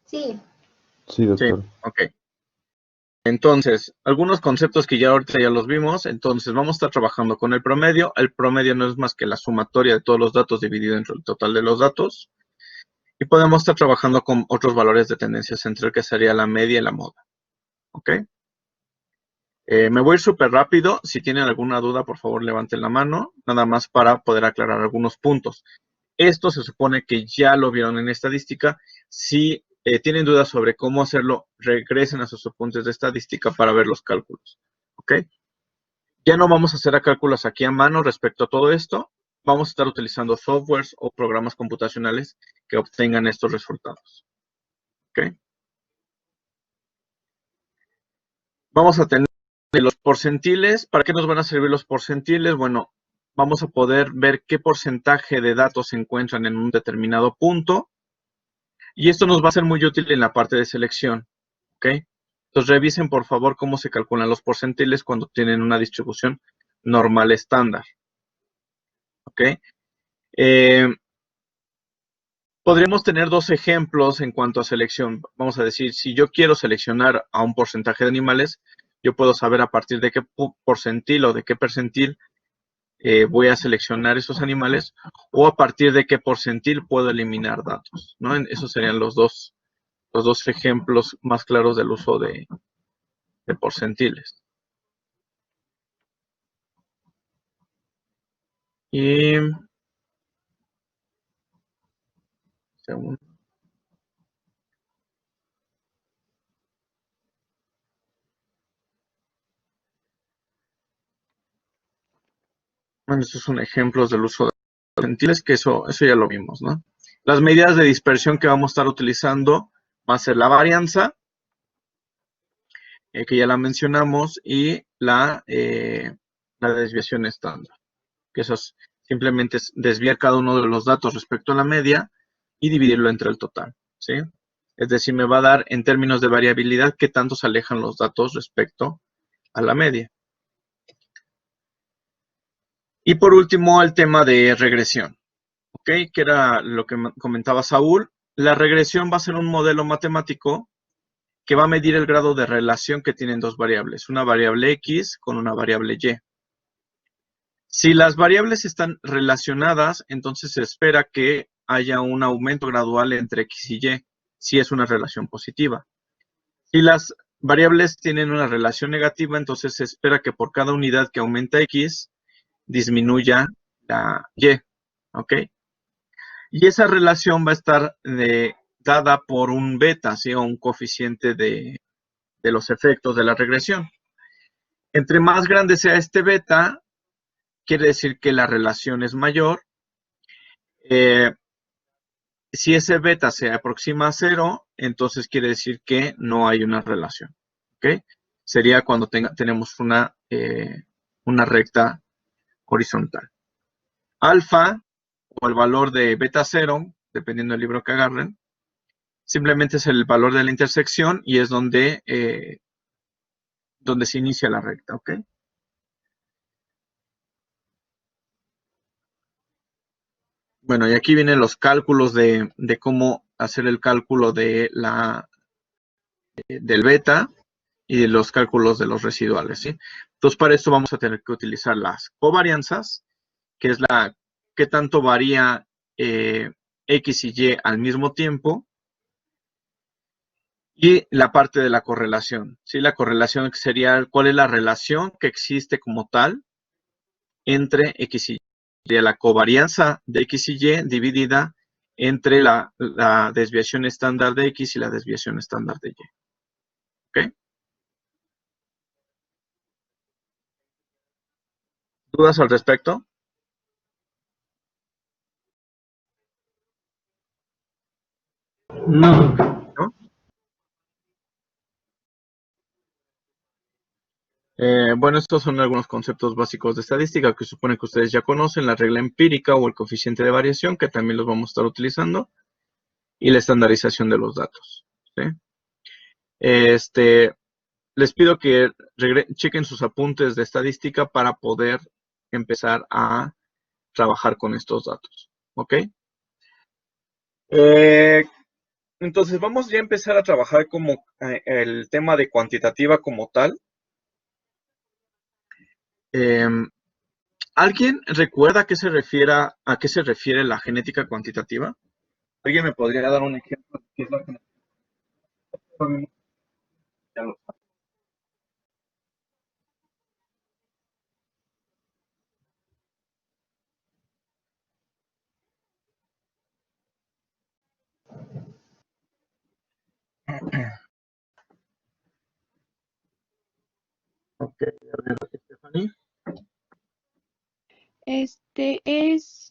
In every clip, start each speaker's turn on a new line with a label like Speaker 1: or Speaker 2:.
Speaker 1: Sí,
Speaker 2: Sí,
Speaker 3: Sí,
Speaker 2: doctor.
Speaker 3: ok. Entonces, algunos conceptos que ya ahorita ya los vimos. Entonces, vamos a estar trabajando con el promedio. El promedio no es más que la sumatoria de todos los datos dividido entre el total de los datos. Y podemos estar trabajando con otros valores de tendencia central, que sería la media y la moda. ¿Ok? Me voy a ir súper rápido. Si tienen alguna duda, por favor, levanten la mano. Nada más para poder aclarar algunos puntos. Esto se supone que ya lo vieron en estadística. Si tienen dudas sobre cómo hacerlo, regresen a sus apuntes de estadística para ver los cálculos. ¿Ok? Ya no vamos a hacer cálculos aquí a mano respecto a todo esto. Vamos a estar utilizando softwares o programas computacionales que obtengan estos resultados. ¿Ok? Vamos a tener los porcentiles. ¿Para qué nos van a servir los porcentiles? Bueno, vamos a poder ver qué porcentaje de datos se encuentran en un determinado punto. Y esto nos va a ser muy útil en la parte de selección. ¿Ok? Entonces revisen por favor cómo se calculan los porcentiles cuando tienen una distribución normal estándar. ¿Ok? Podríamos tener dos ejemplos en cuanto a selección. Vamos a decir, si yo quiero seleccionar a un porcentaje de animales, yo puedo saber a partir de qué porcentil o de qué percentil voy a seleccionar esos animales, o a partir de qué porcentil puedo eliminar datos, ¿no? Esos serían los dos ejemplos más claros del uso de porcentiles. Y segundo. Bueno, estos son ejemplos del uso de porcentiles, que eso ya lo vimos, ¿no? Las medidas de dispersión que vamos a estar utilizando va a ser la varianza, que ya la mencionamos, y la desviación estándar, que eso es simplemente desviar cada uno de los datos respecto a la media y dividirlo entre el total, ¿sí? Es decir, me va a dar en términos de variabilidad qué tanto se alejan los datos respecto a la media. Y por último, el tema de regresión, ¿ok? Que era lo que comentaba Saúl. La regresión va a ser un modelo matemático que va a medir el grado de relación que tienen dos variables, una variable X con una variable Y. Si las variables están relacionadas, entonces se espera que haya un aumento gradual entre X y Y, si es una relación positiva. Si las variables tienen una relación negativa, entonces se espera que por cada unidad que aumenta X, disminuya la Y, ¿ok? Y esa relación va a estar dada por un beta, ¿sí? O un coeficiente de los efectos de la regresión. Entre más grande sea este beta, quiere decir que la relación es mayor. Si ese beta se aproxima a 0, entonces quiere decir que no hay una relación. ¿Ok? Sería cuando tenemos una recta horizontal. Alfa, o el valor de beta 0, dependiendo del libro que agarren, simplemente es el valor de la intersección y es donde se inicia la recta. ¿Ok? Bueno, y aquí vienen los cálculos de cómo hacer el cálculo de del beta y de los cálculos de los residuales, ¿sí? Entonces, para esto vamos a tener que utilizar las covarianzas, que es qué tanto varía X y Y al mismo tiempo, y la parte de la correlación, ¿sí? La correlación sería cuál es la relación que existe como tal entre X y Y. Sería la covarianza de X y Y dividida entre la desviación estándar de X y la desviación estándar de Y. ¿Ok? ¿Dudas al respecto?
Speaker 4: No.
Speaker 3: ¿No? Bueno, estos son algunos conceptos básicos de estadística que supone que ustedes ya conocen, la regla empírica o el coeficiente de variación, que también los vamos a estar utilizando, y la estandarización de los datos, ¿sí? Les pido que chequen sus apuntes de estadística para poder empezar a trabajar con estos datos, ¿ok? Entonces vamos ya a empezar a trabajar como el tema de cuantitativa como tal. Em, ¿Alguien recuerda a qué se refiere la genética cuantitativa? ¿Alguien me podría dar un ejemplo de qué es la genética? Ok, a ver, Stephanie.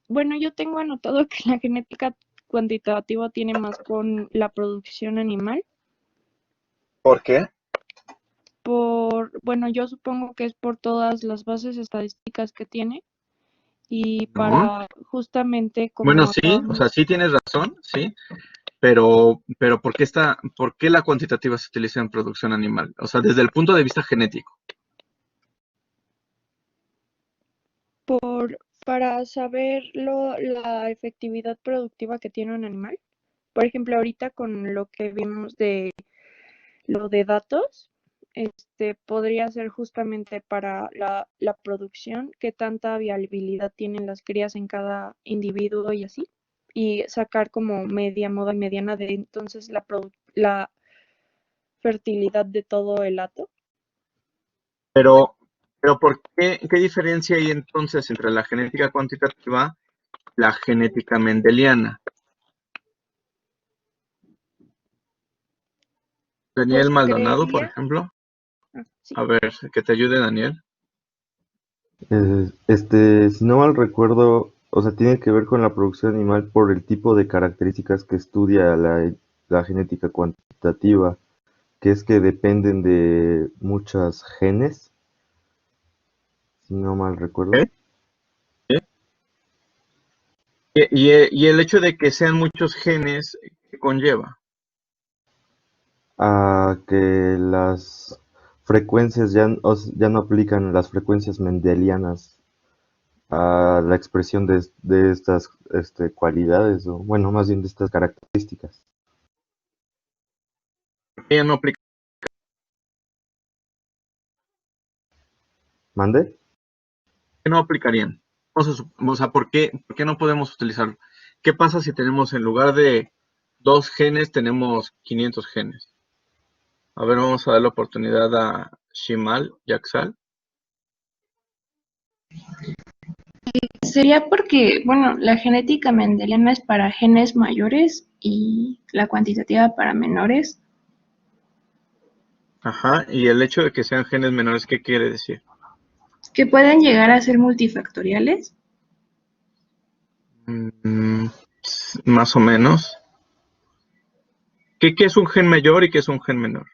Speaker 1: Bueno, yo tengo anotado que la genética cuantitativa tiene más con la producción animal.
Speaker 3: ¿Por qué?
Speaker 1: Bueno, yo supongo que es por todas las bases estadísticas que tiene y
Speaker 3: No.
Speaker 1: para justamente
Speaker 3: Bueno,
Speaker 1: como
Speaker 3: sí, o sea, sí tienes razón, sí, pero por qué la cuantitativa se utiliza en producción animal? O sea, desde el punto de vista genético.
Speaker 1: para saber la efectividad productiva que tiene un animal. Por ejemplo, ahorita con lo que vimos de lo de datos, podría ser justamente para la producción, qué tanta viabilidad tienen las crías en cada individuo y así, y sacar como media, moda y mediana de entonces la fertilidad de todo el hato.
Speaker 3: Pero, pero ¿qué diferencia hay entonces entre la genética cuantitativa y la genética mendeliana? Daniel
Speaker 1: Pues
Speaker 3: Maldonado, por
Speaker 1: creería,
Speaker 3: ejemplo.
Speaker 1: sí,
Speaker 3: A ver, que te ayude Daniel.
Speaker 2: Si no mal recuerdo, o sea, tiene que ver con la producción animal por el tipo de características que estudia la genética cuantitativa, que es que dependen de muchas genes, si no mal recuerdo,
Speaker 3: ¿Eh? Y el hecho de que sean muchos genes, ¿qué conlleva?
Speaker 2: a que las frecuencias ya no aplican las frecuencias mendelianas a la expresión de estas cualidades, o bueno, más bien de estas características.
Speaker 3: Ella no aplica,
Speaker 2: ¿Mande?
Speaker 3: ¿qué no aplicarían? O sea, ¿por qué no podemos utilizarlo? ¿Qué pasa si tenemos en lugar de 2 genes, tenemos 500 genes? A ver, vamos a dar la oportunidad a Shimal Yaxal.
Speaker 4: Sería porque, bueno, la genética mendeliana es para genes mayores y la cuantitativa para menores.
Speaker 3: Ajá, y el hecho de que sean genes menores, ¿qué quiere decir?
Speaker 4: Que pueden llegar a ser multifactoriales.
Speaker 3: Mm, más o menos. ¿Qué es un gen mayor y qué es un gen menor?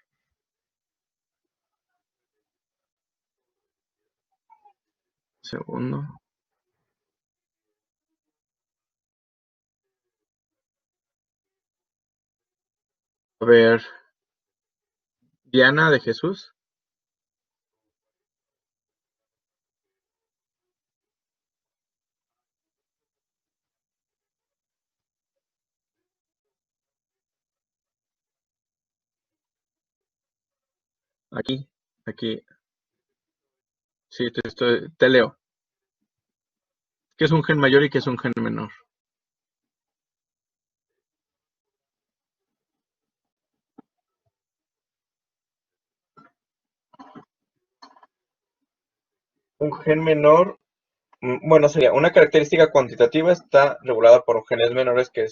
Speaker 3: Segundo. A ver, Diana de Jesús. Aquí. Sí, te leo. ¿Qué es un gen mayor y qué es un gen menor? Un gen menor, bueno, sería una característica cuantitativa está regulada por genes menores que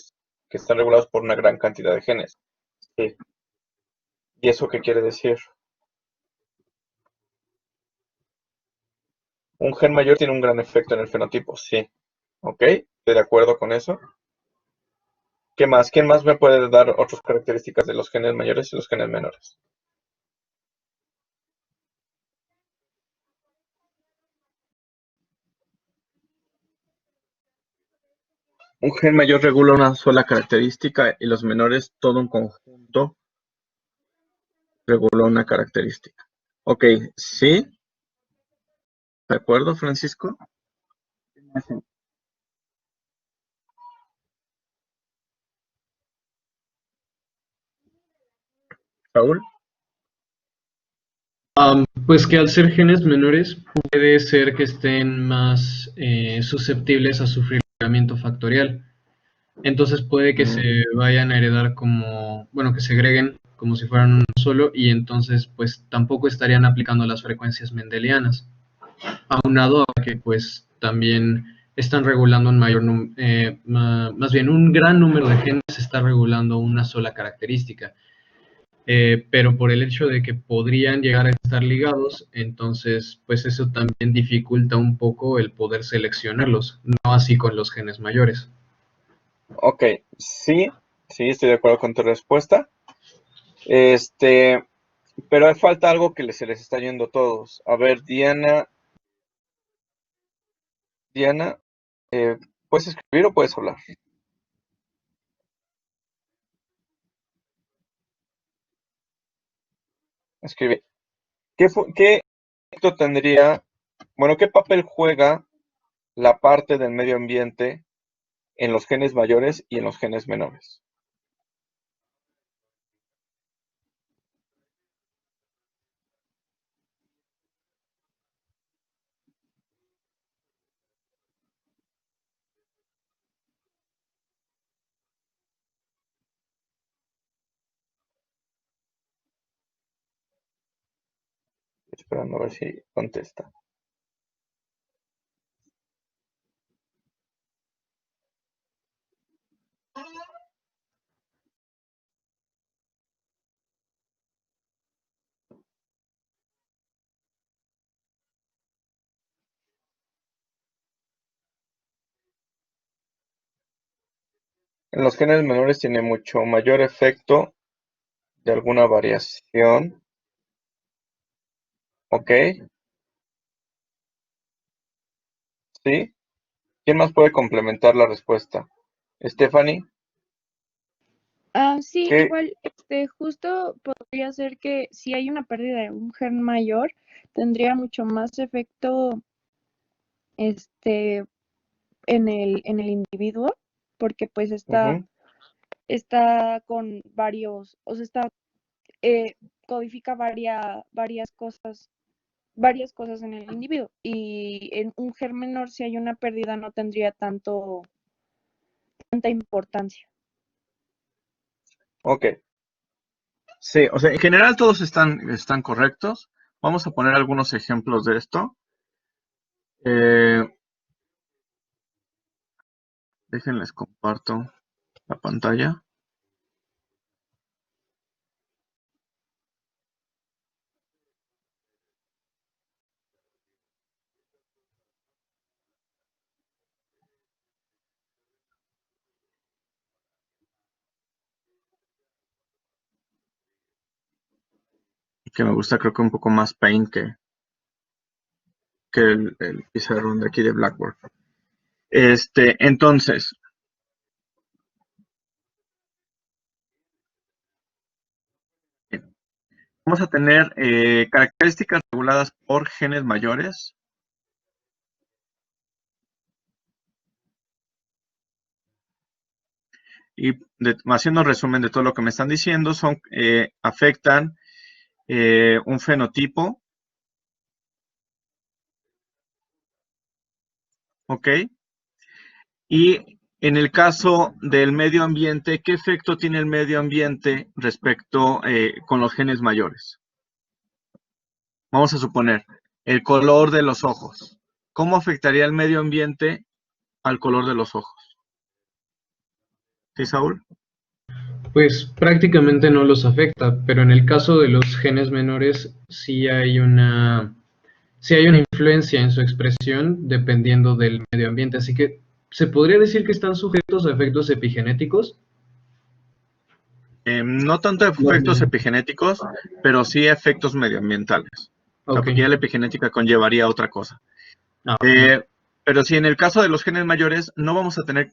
Speaker 3: están regulados por una gran cantidad de genes. Sí. ¿Y eso qué quiere decir? Un gen mayor tiene un gran efecto en el fenotipo, sí. ¿Ok? ¿Estoy de acuerdo con eso? ¿Qué más? ¿Quién más me puede dar otras características de los genes mayores y los genes menores? Un gen mayor regula una sola característica y los menores, todo un conjunto, regula una característica. Ok, ¿sí? ¿De acuerdo, Francisco? Saúl.
Speaker 5: Pues que al ser genes menores puede ser que estén más susceptibles a sufrir agregamiento factorial. Entonces puede que se vayan a heredar como, bueno, que se agreguen como si fueran uno solo y entonces pues tampoco estarían aplicando las frecuencias mendelianas. Aunado a que pues también están regulando un mayor más bien un gran número de genes está regulando una sola característica. Pero por el hecho de que podrían llegar a estar ligados, entonces pues eso también dificulta un poco el poder seleccionarlos, no así con los genes mayores.
Speaker 3: Ok, sí, estoy de acuerdo con tu respuesta. Pero falta algo que se les está yendo a todos. A ver, Diana, ¿puedes escribir o puedes hablar? Escribe. ¿Qué efecto tendría, bueno, qué papel juega la parte del medio ambiente en los genes mayores y en los genes menores? Esperando a ver si contesta. En los genes menores tiene mucho mayor efecto de alguna variación. ¿Ok? ¿Sí? ¿Quién más puede complementar la respuesta? Stephanie,
Speaker 1: Sí,
Speaker 3: ¿qué?
Speaker 1: igual, justo podría ser que si hay una pérdida de un gen mayor, tendría mucho más efecto, este, en el individuo, porque pues está con varios, o sea, eh, codifica varias cosas en el individuo. Y en un gen menor, si hay una pérdida, no tendría tanta importancia.
Speaker 3: Ok. Sí, o sea, en general todos están correctos. Vamos a poner algunos ejemplos de esto. Déjenles comparto la pantalla. Que me gusta, creo que un poco más Paint que el pizarrón de aquí de Blackboard. Entonces, vamos a tener características reguladas por genes mayores. Y haciendo un resumen de todo lo que me están diciendo, afectan un fenotipo, ¿ok? Y en el caso del medio ambiente, ¿qué efecto tiene el medio ambiente respecto con los genes mayores? Vamos a suponer el color de los ojos. ¿Cómo afectaría el medio ambiente al color de los ojos? ¿Sí, Saúl?
Speaker 5: Pues prácticamente no los afecta, pero en el caso de los genes menores sí hay una influencia en su expresión dependiendo del medio ambiente, así que se podría decir que están sujetos a efectos epigenéticos.
Speaker 3: No tanto efectos epigenéticos, pero sí efectos medioambientales. O sea,
Speaker 5: Ok.
Speaker 3: porque ya la epigenética conllevaría otra cosa.
Speaker 5: Ok.
Speaker 3: Pero si en el caso de los genes mayores no vamos a tener,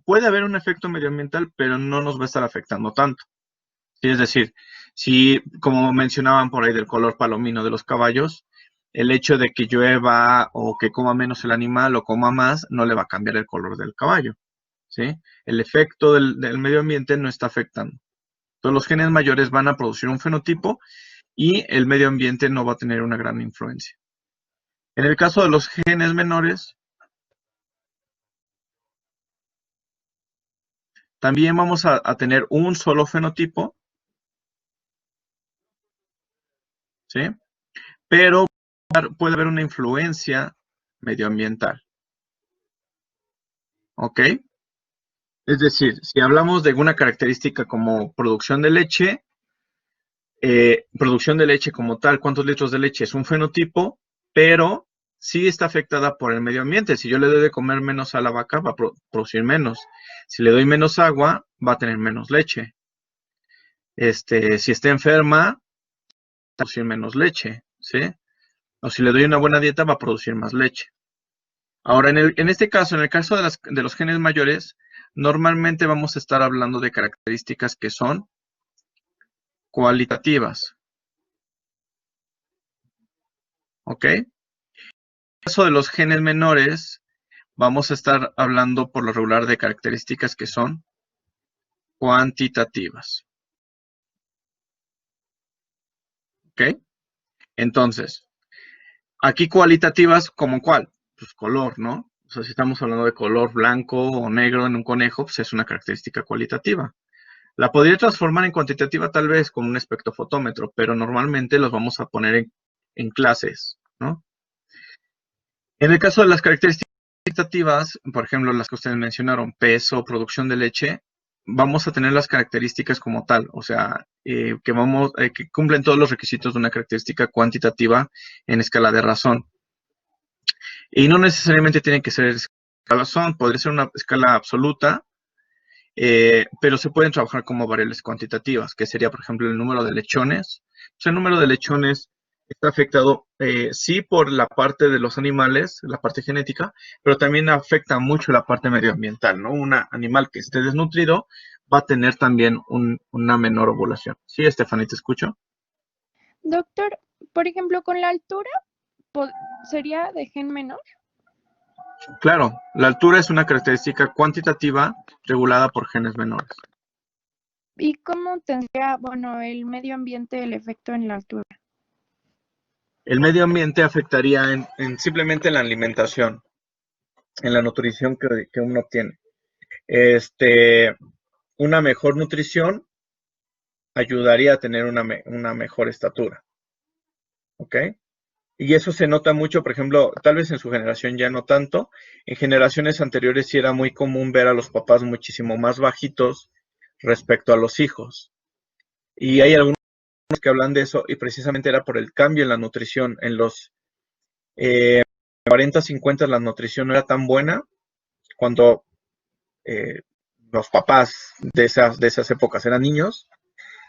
Speaker 3: puede haber un efecto medioambiental, pero no nos va a estar afectando tanto. ¿Sí? Es decir, si, como mencionaban por ahí del color palomino de los caballos, el hecho de que llueva o que coma menos el animal o coma más, no le va a cambiar el color del caballo. ¿Sí? El efecto del medio ambiente no está afectando. Entonces los genes mayores van a producir un fenotipo y el medio ambiente no va a tener una gran influencia. En el caso de los genes menores, también vamos a tener un solo fenotipo, ¿sí? Pero puede haber una influencia medioambiental. ¿Ok? Es decir, si hablamos de una característica como producción de leche como tal, ¿cuántos litros de leche? Es un fenotipo, pero sí está afectada por el medio ambiente. Si yo le doy de comer menos a la vaca, va a producir menos. Si le doy menos agua, va a tener menos leche. Si está enferma, va a producir menos leche, ¿sí? O si le doy una buena dieta, va a producir más leche. Ahora, en este caso, en el caso de los genes mayores, normalmente vamos a estar hablando de características que son cualitativas. ¿Ok? En el caso de los genes menores, vamos a estar hablando por lo regular de características que son cuantitativas. ¿Ok? Entonces, aquí cualitativas, ¿como cuál? Pues color, ¿no? O sea, si estamos hablando de color blanco o negro en un conejo, pues es una característica cualitativa. La podría transformar en cuantitativa tal vez con un espectrofotómetro, pero normalmente los vamos a poner en clases, ¿no? En el caso de las características cuantitativas, por ejemplo, las que ustedes mencionaron, peso, producción de leche, vamos a tener las características como tal, o sea, que cumplen todos los requisitos de una característica cuantitativa en escala de razón. Y no necesariamente tienen que ser escala de razón, podría ser una escala absoluta, pero se pueden trabajar como variables cuantitativas, que sería, por ejemplo, el número de lechones. Pues el número de lechones está afectado, sí, por la parte de los animales, la parte genética, pero también afecta mucho la parte medioambiental, ¿no? Un animal que esté desnutrido va a tener también una menor ovulación. ¿Sí, Stephanie, te escucho?
Speaker 1: Doctor, por ejemplo, con la altura, ¿sería de gen menor?
Speaker 3: Claro, la altura es una característica cuantitativa regulada por genes menores.
Speaker 1: ¿Y cómo tendría, bueno, el medio ambiente el efecto en la altura?
Speaker 3: El medio ambiente afectaría simplemente en la alimentación, en la nutrición que uno obtiene. Una mejor nutrición ayudaría a tener una mejor estatura. ¿Ok? Y eso se nota mucho, por ejemplo, tal vez en su generación ya no tanto. En generaciones anteriores sí era muy común ver a los papás muchísimo más bajitos respecto a los hijos. Y hay algunos que hablan de eso y precisamente era por el cambio en la nutrición. En los 40, 50 la nutrición no era tan buena cuando los papás de esas épocas eran niños.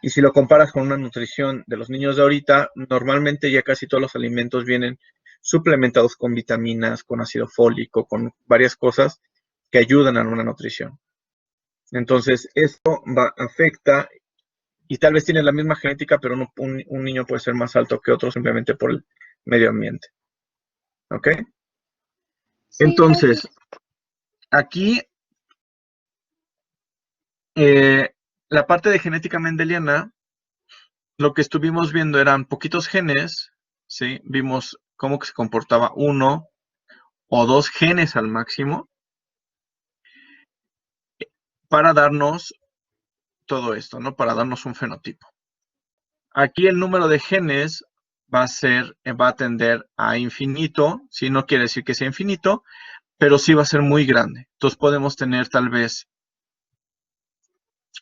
Speaker 3: Y si lo comparas con una nutrición de los niños de ahorita, normalmente ya casi todos los alimentos vienen suplementados con vitaminas, con ácido fólico, con varias cosas que ayudan a una nutrición. Entonces, esto afecta y tal vez tiene la misma genética, pero un niño puede ser más alto que otro simplemente por el medio ambiente. ¿Ok?
Speaker 1: Sí,
Speaker 3: Entonces, aquí la parte de genética mendeliana, lo que estuvimos viendo eran poquitos genes, ¿sí? Vimos cómo que se comportaba 1 o 2 genes al máximo para darnos todo esto, ¿no? Para darnos un fenotipo. Aquí el número de genes va a tender a infinito, ¿sí? No quiere decir que sea infinito, pero sí va a ser muy grande. Entonces podemos tener tal vez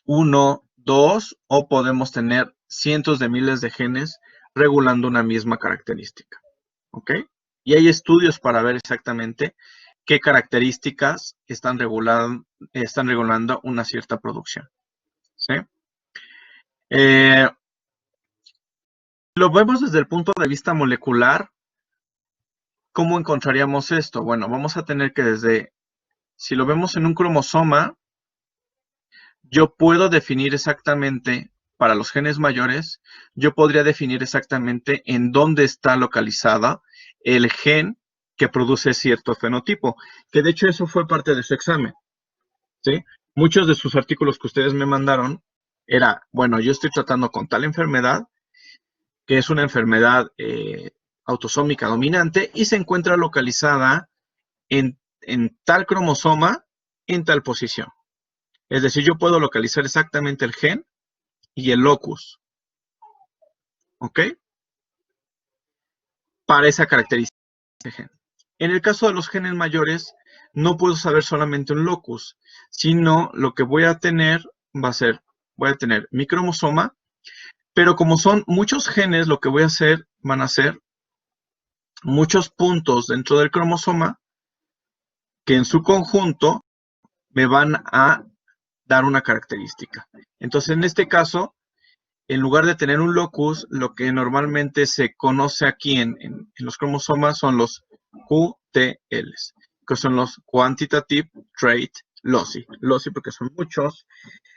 Speaker 3: 1, 2 o podemos tener cientos de miles de genes regulando una misma característica. ¿Ok? Y hay estudios para ver exactamente qué características están regulando una cierta producción. ¿Sí? Lo vemos desde el punto de vista molecular. ¿Cómo encontraríamos esto? Bueno, vamos a tener que si lo vemos en un cromosoma, yo puedo definir exactamente, para los genes mayores, yo podría definir exactamente en dónde está localizada el gen que produce cierto fenotipo, que de hecho eso fue parte de su examen, ¿sí? Muchos de sus artículos que ustedes me mandaron Era, bueno, yo estoy tratando con tal enfermedad, que es una enfermedad autosómica dominante y se encuentra localizada en tal cromosoma, en tal posición. Es decir, yo puedo localizar exactamente el gen y el locus, ¿ok? Para esa característica de gen. En el caso de los genes mayores, no puedo saber solamente un locus, sino lo que voy a tener va a ser, voy a tener mi cromosoma, pero como son muchos genes, lo que voy a hacer van a ser muchos puntos dentro del cromosoma que en su conjunto me van a dar una característica. Entonces, en este caso, en lugar de tener un locus, lo que normalmente se conoce aquí en los cromosomas son los QTLs, que son los Quantitative Trait Loci. Loci porque son muchos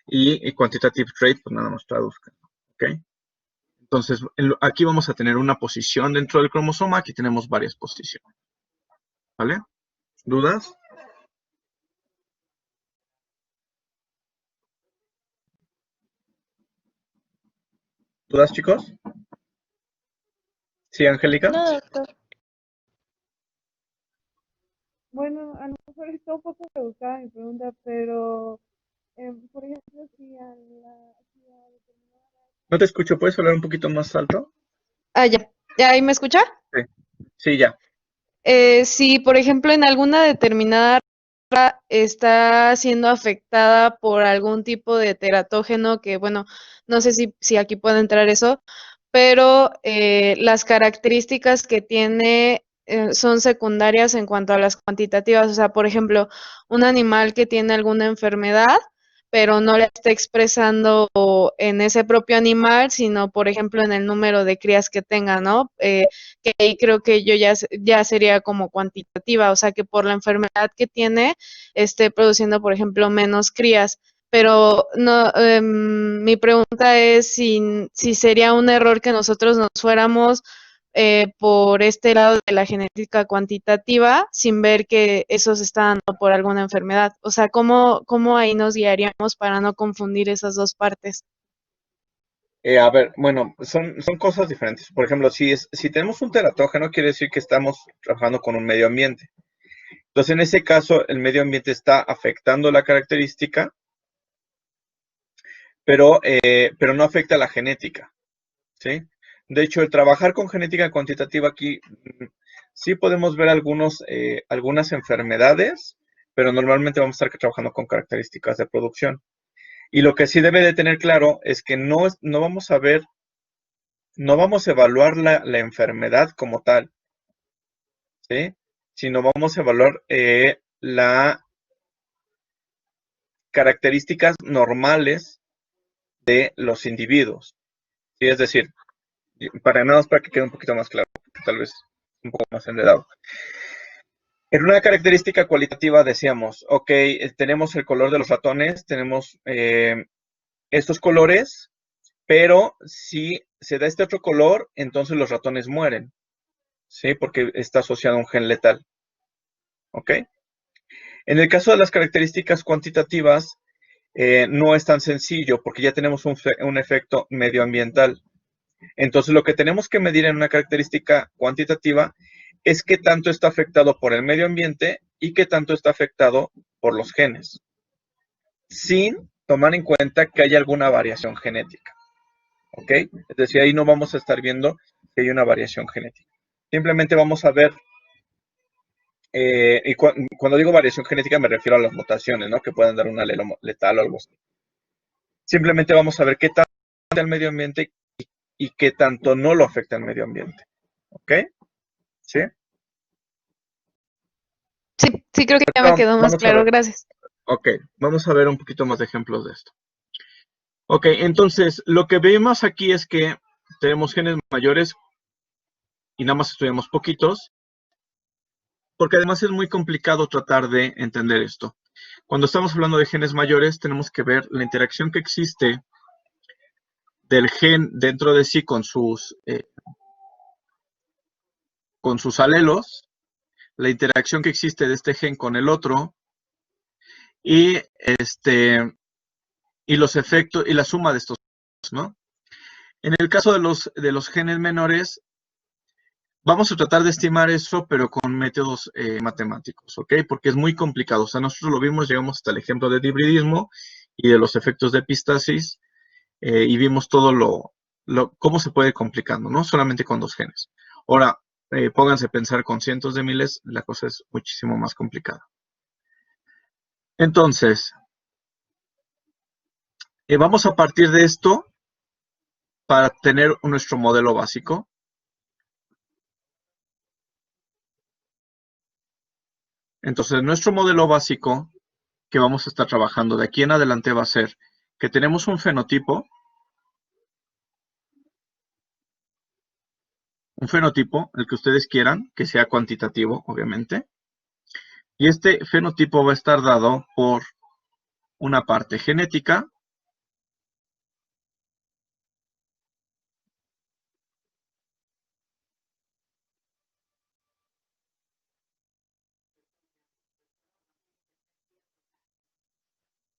Speaker 3: y Quantitative Trait, pues nada más traduzcan. ¿Ok? Entonces, aquí vamos a tener una posición dentro del cromosoma, aquí tenemos varias posiciones. ¿Vale? ¿Dudas? ¿Dudas, chicos? ¿Sí, Angélica?
Speaker 1: No, doctor. Bueno, a lo mejor está un poco rebuscada mi pregunta, pero, por ejemplo,
Speaker 3: No te escucho, ¿puedes hablar un poquito más alto?
Speaker 1: Ah, ya. ¿Ya ahí me escucha?
Speaker 3: Sí, sí, ya.
Speaker 1: Si, por ejemplo, en alguna determinada está siendo afectada por algún tipo de teratógeno que, bueno, no sé si aquí puede entrar eso, pero las características que tiene son secundarias en cuanto a las cuantitativas. O sea, por ejemplo, un animal que tiene alguna enfermedad, pero no la está expresando en ese propio animal, sino, por ejemplo, en el número de crías que tenga, ¿no? Que ahí creo que yo ya sería como cuantitativa, o sea, que por la enfermedad que tiene esté produciendo, por ejemplo, menos crías. Pero no, mi pregunta es si sería un error que nosotros nos fuéramos por este lado de la genética cuantitativa sin ver que eso se está dando por alguna enfermedad. O sea, ¿cómo ahí nos guiaríamos para no confundir esas dos partes?
Speaker 3: A ver, bueno, son cosas diferentes. Por ejemplo, si tenemos un teratógeno, quiere decir que estamos trabajando con un medio ambiente. Entonces, en ese caso, el medio ambiente está afectando la característica, pero no afecta la genética, ¿sí? De hecho, el trabajar con genética cuantitativa aquí, sí podemos ver algunas enfermedades, pero normalmente vamos a estar trabajando con características de producción. Y lo que sí debe de tener claro es que no vamos a ver, no vamos a evaluar la enfermedad como tal, ¿sí? Sino vamos a evaluar las características normales de los individuos, ¿sí? Es decir, para que quede un poquito más claro, tal vez un poco más enredado. En una característica cualitativa decíamos, ok, tenemos el color de los ratones, tenemos estos colores, pero si se da este otro color, entonces los ratones mueren, ¿sí? Porque está asociado a un gen letal, ¿ok? En el caso de las características cuantitativas, no es tan sencillo porque ya tenemos un efecto medioambiental. Entonces, lo que tenemos que medir en una característica cuantitativa es qué tanto está afectado por el medio ambiente y qué tanto está afectado por los genes, sin tomar en cuenta que hay alguna variación genética, ¿ok? Es decir, ahí no vamos a estar viendo que hay una variación genética. Simplemente vamos a ver, y cuando digo variación genética me refiero a las mutaciones, ¿no? Que puedan dar un alelo letal o algo así. Simplemente vamos a ver qué tanto afecta al medio ambiente y qué tanto no lo afecta al medio ambiente, ¿ok? ¿Sí?
Speaker 1: Sí, creo que ya me quedó más
Speaker 3: Vamos a
Speaker 1: claro,
Speaker 3: ver.
Speaker 1: gracias.
Speaker 3: Ok, vamos a ver un poquito más de ejemplos de esto. Ok, entonces, lo que vemos aquí es que tenemos genes mayores y nada más estudiamos poquitos, porque además es muy complicado tratar de entender esto. Cuando estamos hablando de genes mayores, tenemos que ver la interacción que existe del gen dentro de sí con sus alelos, la interacción que existe de este gen con el otro, y y los efectos y la suma de estos, ¿no? En el caso de los genes menores, vamos a tratar de estimar eso, pero con métodos matemáticos, ¿ok? Porque es muy complicado. O sea, nosotros lo vimos, llegamos hasta el ejemplo del hibridismo y de los efectos de epistasis, y vimos todo cómo se puede ir complicando, ¿no? Solamente con 2 genes. Ahora, pónganse a pensar con cientos de miles, la cosa es muchísimo más complicada. Entonces, vamos a partir de esto para tener nuestro modelo básico. Entonces, nuestro modelo básico que vamos a estar trabajando de aquí en adelante va a ser que tenemos un fenotipo, el que ustedes quieran, que sea cuantitativo, obviamente. Y este fenotipo va a estar dado por una parte genética,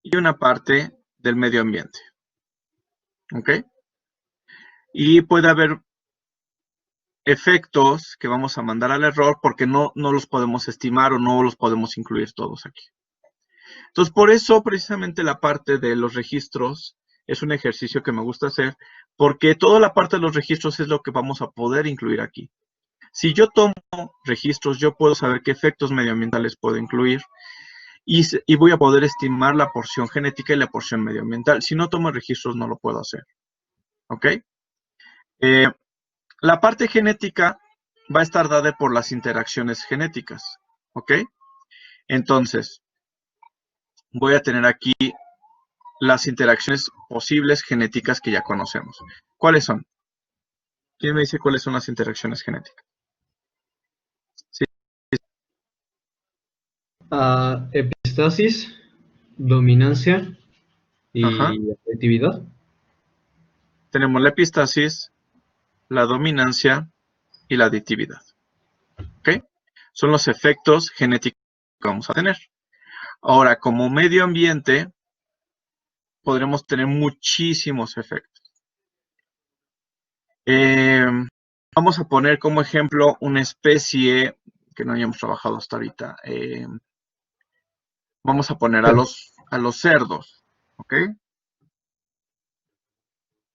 Speaker 3: y una parte del medio ambiente. ¿Ok? Y puede haber efectos que vamos a mandar al error porque no los podemos estimar o no los podemos incluir todos aquí. Entonces, por eso precisamente la parte de los registros es un ejercicio que me gusta hacer, porque toda la parte de los registros es lo que vamos a poder incluir aquí. Si yo tomo registros, yo puedo saber qué efectos medioambientales puedo incluir y voy a poder estimar la porción genética y la porción medioambiental. Si no tomo registros, no lo puedo hacer. ¿Ok? La parte genética va a estar dada por las interacciones genéticas. ¿Ok? Entonces, voy a tener aquí las interacciones posibles genéticas que ya conocemos. ¿Cuáles son? ¿Quién me dice cuáles son las interacciones genéticas? Sí.
Speaker 5: Epistasis, dominancia
Speaker 3: Ajá.
Speaker 5: y afectividad.
Speaker 3: Tenemos la epistasis, la dominancia y la aditividad. ¿Ok? Son los efectos genéticos que vamos a tener. Ahora, como medio ambiente, podremos tener muchísimos efectos. Vamos a poner como ejemplo una especie que no hayamos trabajado hasta ahorita. Vamos a poner a los cerdos. ¿Ok?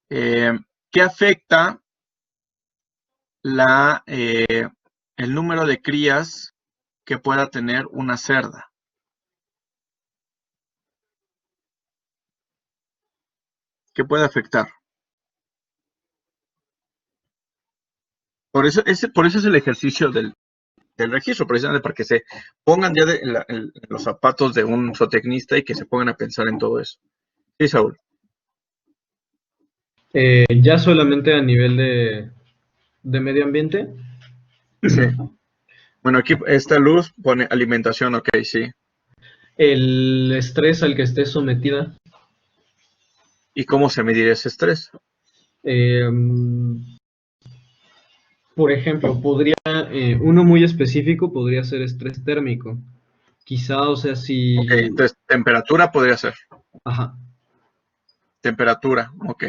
Speaker 3: ¿Qué afecta el número de crías que pueda tener una cerda? ¿Qué puede afectar? Por eso es el ejercicio del registro, precisamente para que se pongan ya en los zapatos de un zootecnista y que se pongan a pensar en todo eso. Sí, Saúl.
Speaker 5: Ya solamente a nivel de medio ambiente.
Speaker 3: Sí. Bueno, aquí esta luz pone alimentación, ok, sí.
Speaker 5: El estrés al que esté sometida.
Speaker 3: ¿Y cómo se medirá ese estrés?
Speaker 5: Por ejemplo, uno muy específico podría ser estrés térmico. Quizá, o sea,
Speaker 3: Ok,
Speaker 5: si...
Speaker 3: entonces temperatura podría ser.
Speaker 5: Ajá.
Speaker 3: Temperatura, ok.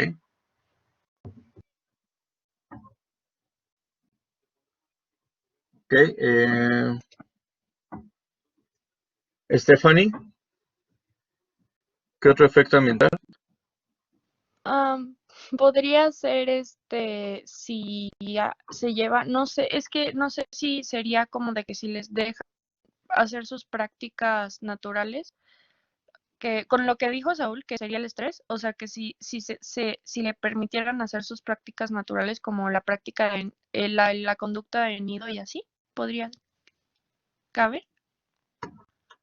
Speaker 3: Ok, Stephanie, ¿qué otro efecto ambiental?
Speaker 1: Podría ser si se lleva, no sé, es que no sé si sería como de que si les deja hacer sus prácticas naturales, que con lo que dijo Saúl, que sería el estrés, o sea que si le permitieran hacer sus prácticas naturales como la práctica la conducta de nido y así, podría caber.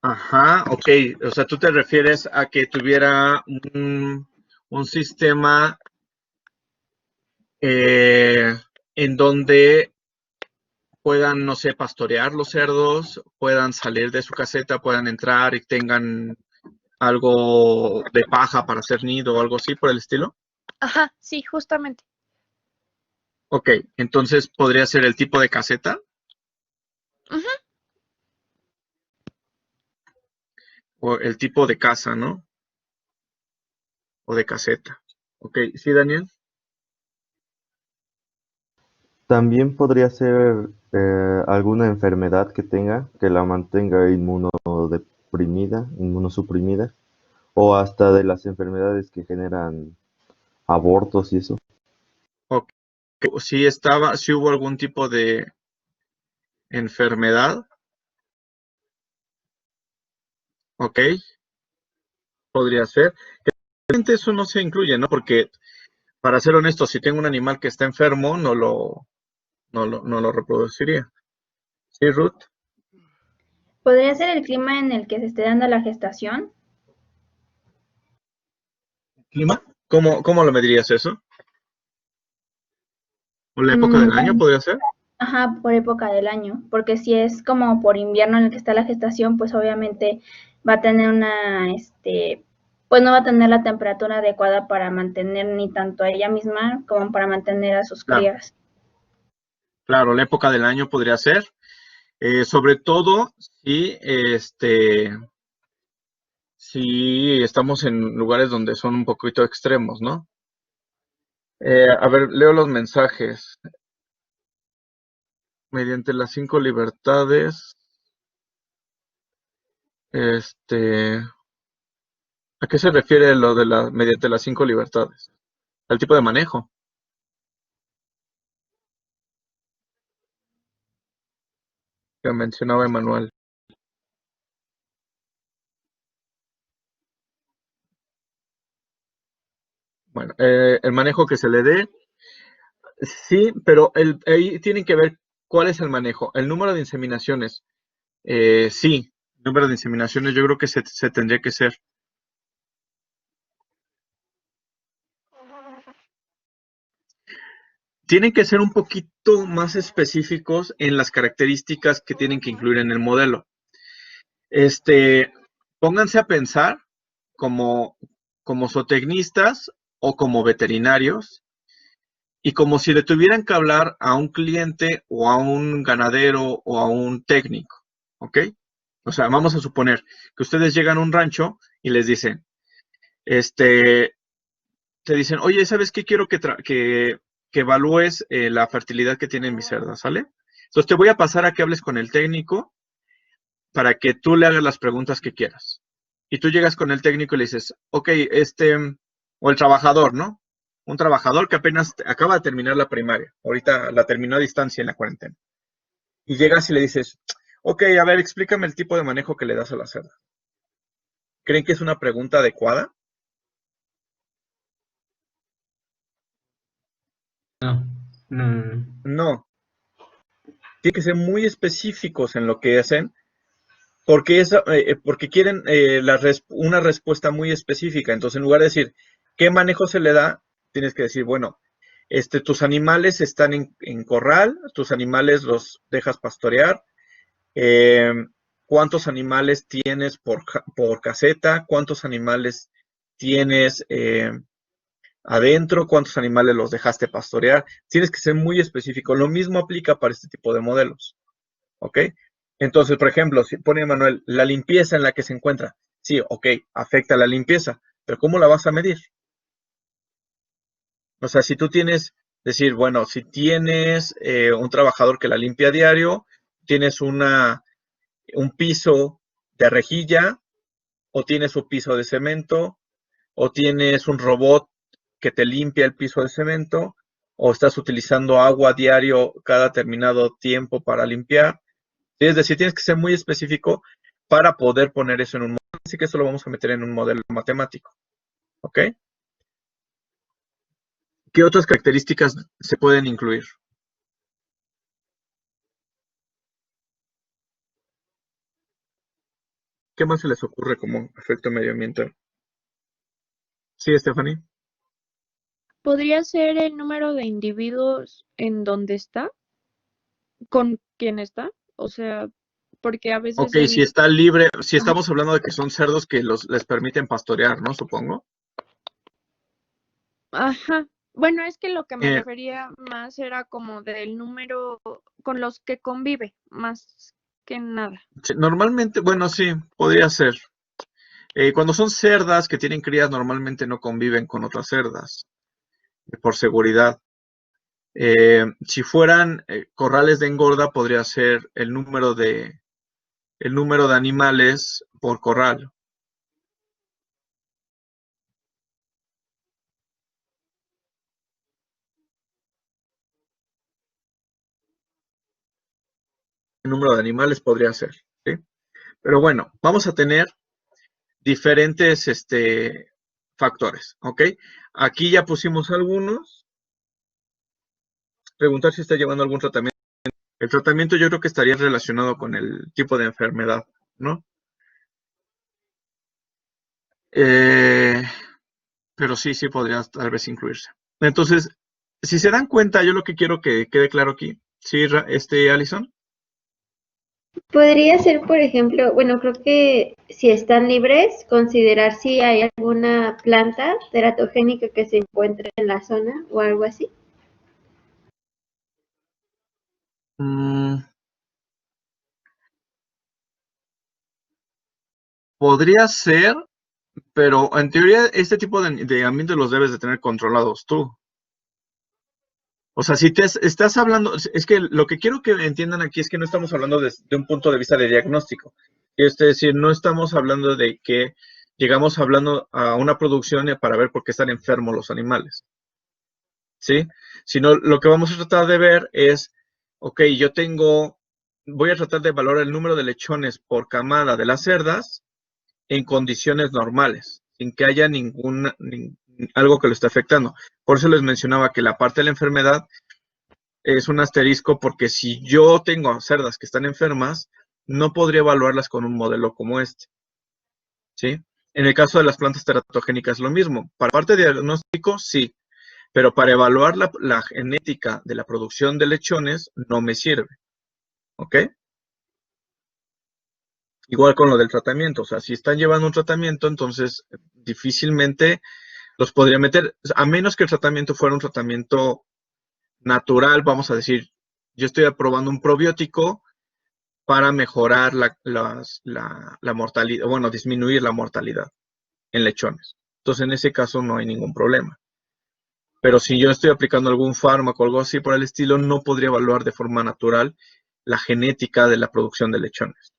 Speaker 3: Ajá, ok. O sea, tú te refieres a que tuviera un sistema en donde puedan, no sé, pastorear los cerdos, puedan salir de su caseta, puedan entrar y tengan algo de paja para hacer nido o algo así por el estilo.
Speaker 1: Ajá, sí, justamente.
Speaker 3: Ok, entonces podría ser el tipo de caseta
Speaker 1: Ujú.
Speaker 3: o el tipo de casa, ¿no? o de caseta. Ok, ¿sí, Daniel?
Speaker 2: También podría ser alguna enfermedad que tenga, que la mantenga inmunodeprimida, inmunosuprimida, o hasta de las enfermedades que generan abortos y eso.
Speaker 3: Ok, si hubo algún tipo de enfermedad, ok, podría ser. Realmente eso no se incluye, ¿no? Porque, para ser honesto, si tengo un animal que está enfermo, no lo reproduciría. ¿Sí, Ruth?
Speaker 4: ¿Podría ser el clima en el que se esté dando la gestación?
Speaker 3: ¿Clima? ¿Cómo lo medirías eso? ¿O la época del año
Speaker 4: Bueno,
Speaker 3: podría ser?
Speaker 4: ajá, por época del año, porque si es como por invierno en el que está la gestación, pues obviamente va a tener pues no va a tener la temperatura adecuada para mantener ni tanto a ella misma como para mantener a sus
Speaker 3: Claro,
Speaker 4: crías.
Speaker 3: claro, la época del año podría ser. Sobre todo si estamos en lugares donde son un poquito extremos, ¿no? A ver, leo los mensajes. Mediante las 5 libertades, este, ¿a qué se refiere lo de mediante las 5 libertades? Al tipo de manejo que mencionaba Emanuel. Bueno, el manejo que se le dé, sí, pero ahí tienen que ver cuál es el manejo. El número de inseminaciones, sí, el número de inseminaciones yo creo que se tendría que ser. Tienen que ser un poquito más específicos en las características que tienen que incluir en el modelo. Pónganse a pensar como, como zootecnistas o como veterinarios y como si le tuvieran que hablar a un cliente o a un ganadero o a un técnico, ¿ok? O sea, vamos a suponer que ustedes llegan a un rancho y les dicen, te dicen, oye, ¿sabes qué? Quiero que evalúes la fertilidad que tienen mis cerdas, ¿sale? Entonces te voy a pasar a que hables con el técnico para que tú le hagas las preguntas que quieras. Y tú llegas con el técnico y le dices, ok, o el trabajador, ¿no? Un trabajador que apenas acaba de terminar la primaria, ahorita la terminó a distancia en la cuarentena. Y llegas y le dices, ok, a ver, explícame el tipo de manejo que le das a la cerda. ¿Creen que es una pregunta adecuada?
Speaker 5: No, no, no, no.
Speaker 3: No. Tienen que ser muy específicos en lo que hacen porque quieren una respuesta muy específica. Entonces, en lugar de decir qué manejo se le da, tienes que decir, bueno, tus animales están en corral, tus animales los dejas pastorear, eh, cuántos animales tienes por caseta, cuántos animales tienes adentro, cuántos animales los dejaste pastorear. Tienes que ser muy específico. Lo mismo aplica para este tipo de modelos. ¿Ok? Entonces, por ejemplo, si pone Manuel, la limpieza en la que se encuentra. Sí, ok, afecta la limpieza, pero ¿cómo la vas a medir? O sea, si tú tienes, decir, bueno, si tienes un trabajador que la limpia a diario, tienes un piso de rejilla, o tienes un piso de cemento, o tienes un robot que te limpia el piso de cemento, o estás utilizando agua a diario cada determinado tiempo para limpiar. Es decir, tienes que ser muy específico para poder poner eso en un modelo. Así que eso lo vamos a meter en un modelo matemático. ¿Ok? ¿Qué otras características se pueden incluir? ¿Qué más se les ocurre como efecto medioambiental? Sí, Stephanie.
Speaker 1: Podría ser el número de individuos en donde está, con quién está. O sea, porque a veces
Speaker 3: Ok,
Speaker 1: he
Speaker 3: si
Speaker 1: visto.
Speaker 3: está libre, si estamos hablando de que son cerdos que les permiten pastorear, ¿no? Supongo.
Speaker 1: Ajá. Bueno, es que lo que me
Speaker 3: Eh,
Speaker 1: refería más era como del número con los que convive, más que nada.
Speaker 3: Normalmente, bueno, sí, podría ser. Cuando son cerdas que tienen crías, normalmente no conviven con otras cerdas, por seguridad. Si fueran corrales de engorda, podría ser el número de animales por corral. El número de animales podría ser, ¿sí? Pero bueno, vamos a tener diferentes factores, ¿ok? Aquí ya pusimos algunos. Preguntar si está llevando algún tratamiento. El tratamiento yo creo que estaría relacionado con el tipo de enfermedad, ¿no? Pero sí podría tal vez incluirse. Entonces, si se dan cuenta, yo lo que quiero que quede claro aquí, ¿sí, Alison?
Speaker 6: Podría ser, por ejemplo, bueno, creo que si están libres, considerar si hay alguna planta teratogénica que se encuentre en la zona o algo así.
Speaker 3: Podría ser, pero en teoría este tipo de ambientes los debes de tener controlados tú. O sea, si te estás hablando, es que lo que quiero que entiendan aquí es que no estamos hablando de un punto de vista de diagnóstico. Es decir, no estamos hablando de que llegamos hablando a una producción para ver por qué están enfermos los animales, ¿sí? Sino lo que vamos a tratar de ver es, ok, voy a tratar de valorar el número de lechones por camada de las cerdas en condiciones normales, sin que haya algo que lo esté afectando. Por eso les mencionaba que la parte de la enfermedad es un asterisco, porque si yo tengo cerdas que están enfermas, no podría evaluarlas con un modelo como este, ¿sí? En el caso de las plantas teratogénicas, lo mismo. Para parte de diagnóstico, sí, pero para evaluar la genética de la producción de lechones, no me sirve, ¿ok? Igual con lo del tratamiento, o sea, si están llevando un tratamiento, entonces difícilmente los podría meter, a menos que el tratamiento fuera un tratamiento natural, vamos a decir, yo estoy aprobando un probiótico para mejorar la mortalidad, bueno, disminuir la mortalidad en lechones. Entonces, en ese caso no hay ningún problema. Pero si yo estoy aplicando algún fármaco o algo así por el estilo, no podría evaluar de forma natural la genética de la producción de lechones.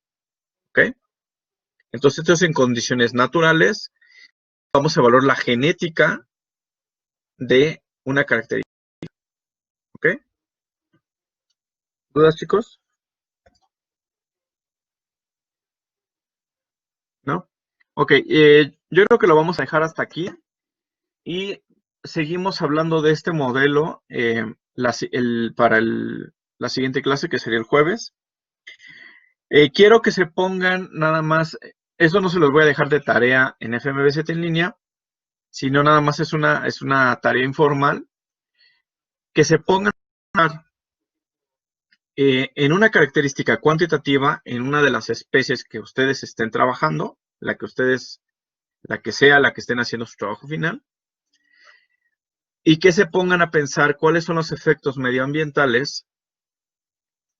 Speaker 3: ¿Ok? Entonces, esto es en condiciones naturales. Vamos a evaluar la genética de una característica. ¿Ok? ¿Dudas, chicos? ¿No? Ok, yo creo que lo vamos a dejar hasta aquí y seguimos hablando de este modelo para la siguiente clase, que sería el jueves. Quiero que se pongan nada más, eso no se los voy a dejar de tarea en FMB7 en línea, sino nada más es una tarea informal, que se pongan en una característica cuantitativa en una de las especies que ustedes estén trabajando, la que sea la que estén haciendo su trabajo final, y que se pongan a pensar cuáles son los efectos medioambientales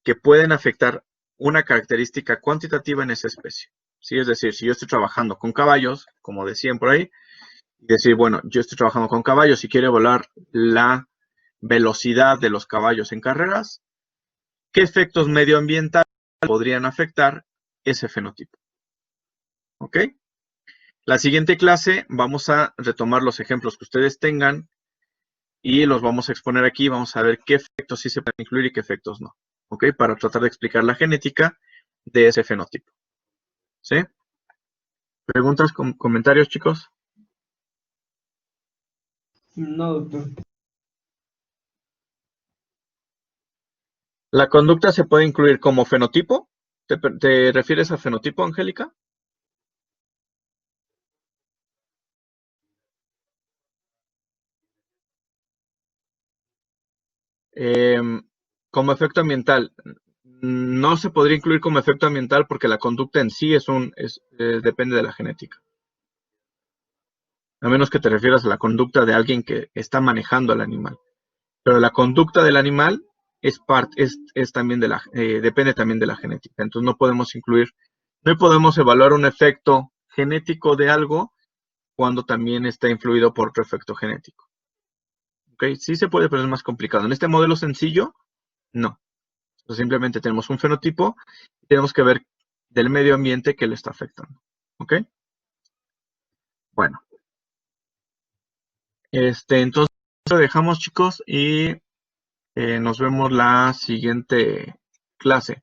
Speaker 3: que pueden afectar una característica cuantitativa en esa especie. ¿Sí? Es decir, si yo estoy trabajando con caballos, como decían por ahí, y decir, bueno, yo estoy trabajando con caballos y quiero evaluar la velocidad de los caballos en carreras, ¿qué efectos medioambientales podrían afectar ese fenotipo? ¿Ok? La siguiente clase vamos a retomar los ejemplos que ustedes tengan y los vamos a exponer aquí. Vamos a ver qué efectos sí se pueden incluir y qué efectos no. ¿Ok? Para tratar de explicar la genética de ese fenotipo. ¿Sí? ¿Preguntas, comentarios, chicos?
Speaker 5: No, doctor.
Speaker 3: ¿La conducta se puede incluir como fenotipo? ¿Te refieres a fenotipo, Angélica? Como efecto ambiental. No se podría incluir como efecto ambiental porque la conducta en sí depende de la genética. A menos que te refieras a la conducta de alguien que está manejando al animal. Pero la conducta del animal también depende también de la genética. Entonces no podemos evaluar un efecto genético de algo cuando también está influido por otro efecto genético. ¿Ok? Sí se puede, pero es más complicado. En este modelo sencillo, no. Simplemente tenemos un fenotipo y tenemos que ver del medio ambiente que le está afectando. ¿Ok? Bueno. Entonces lo dejamos, chicos, y nos vemos la siguiente clase.